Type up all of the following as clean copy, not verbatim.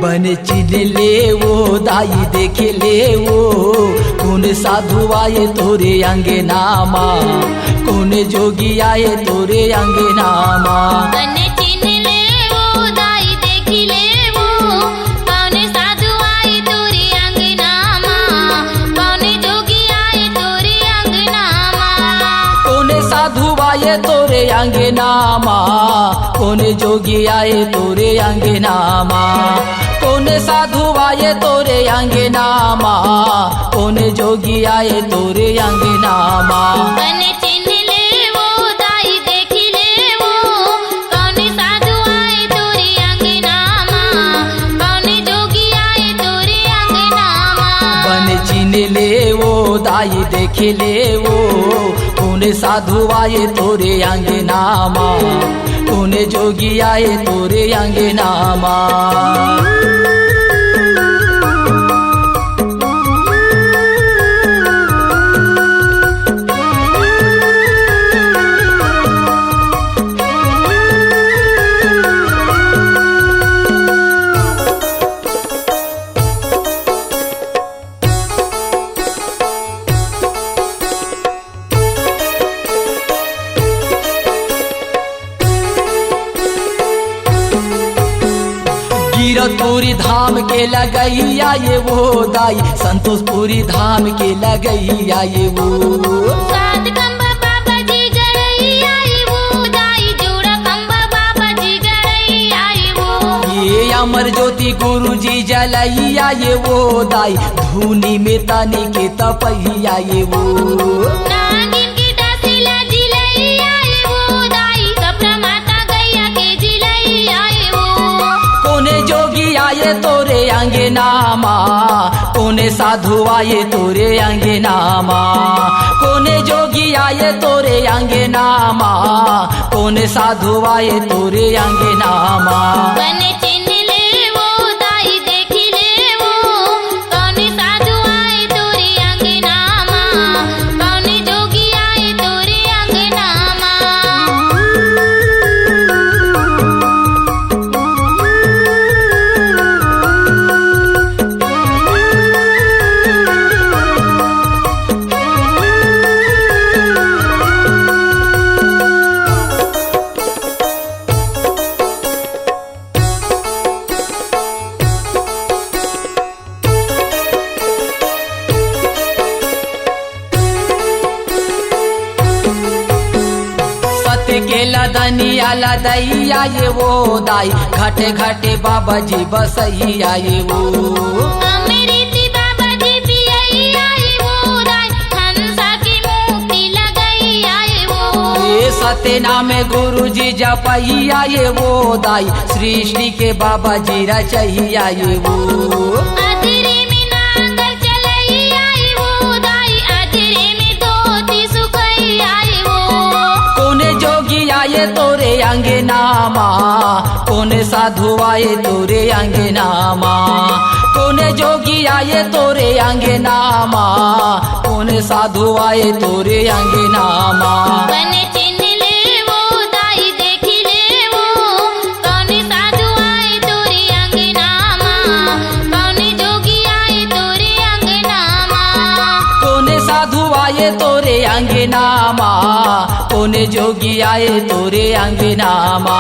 बन चिन ले वो दाई देख ले वो कौन साधु आए तोरे अंगे नामा, कौन जोगी आए तोरे अंगे नामा। बन चिन ले वो दाई देख ले वो कौन साधु आए तोरे अंग नामा, कौन जोगी आए तोरे अंग नामा। कौन साधु आए तोरे अंगे नामा, कौन जोगी आए तोरे अंगे नामा। कौन साधु आए तोरे अंगे नामा, कौन जोगी आए तोरे अंगे नामा। बन चिन ले वो दाई देख ले वो कौन साधु आए तोरे अंग नामा, कौन जोगी आए तोरे अंग नामा। बन चिन ले वो दाई देख ले वो कौन साधु आए तोरे अंगे नामा, कौन जोगी आए तोरे अंगे नामा। कीरतपुरी धाम के लगैया ये वो दाई, संतोषपुरी धाम के लगैया ये वो। सात खंबा बाबा जी गड़ैया ये वो दाई, जोड़ा खंबा बाबा जी गड़ैया ये वो। ये अमर ज्योति गुरु जी जलैया ये वो दाई, धूनी में तनी के तपैया ये वो। नागिन की डासिला जिलैया ये वो दाई, कपड़ा माता गैया के जिलैया ये वो। कोने जोगी आए तोरे अंगे नामा, कोने साधु आए तोरे अंगे नामा। कोने जोगी आए तोरे अंगे नामा, कोने साधु आए तोरे अंगे नामा। बन चिन ले वो दाई देख ले वो कौन साधु आए तोरे अंग नामा, कौन जोगी आए तोरे अंग नामा। के लदनिया लदैया ये वो दाई, घाटे घाटे बाबा जी बसैया ये वो। अमृति बाबा जी पियैया ये वो दाई, हंसा की मूर्ति लगैया ये वो। ये सत्य नाम गुरु जी जपैया ये वो दाई, सृष्टि के बाबा जी रचैया ये वो। अधरे में नांगर चलैया ये वो दाई, अधरे में धोती सुखैया ये वो। कोने जोगी आए तोरे अंगे नामा, कोने साधु आए तोरे अंगे नामा। कोने जोगी आए तोरे अंगे नामा, कोने साधु आए तोरे अंगे नामा। बन चिन ले वो दाई देख ले वो कौन साधु आए तोरे अंग नामा, कौन जोगी आए तोरे अंग नामा। कोने साधु आए तोरे अंगे नामा, कोने जोगी आए तोरे अंगे नामा।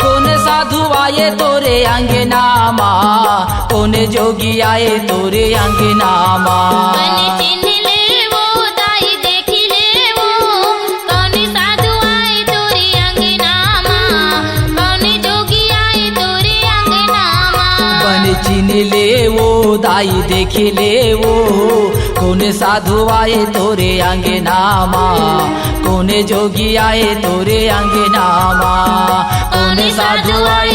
कोने साधु आए तोरे अंगे नामा, कोने जोगी आए तोरे अंगे नामा। बन चिन ले वो दाई देख ले वो कौन साधु आए तोरे अंग नामा, कौन जोगी आए तोरे अंग नामा। बन चिन ले वो दाई देख ले वो कोने साधु आए तोरे अंगे नामा, कोने जोगी आए तोरे अंगे नामा। कोने साधु आए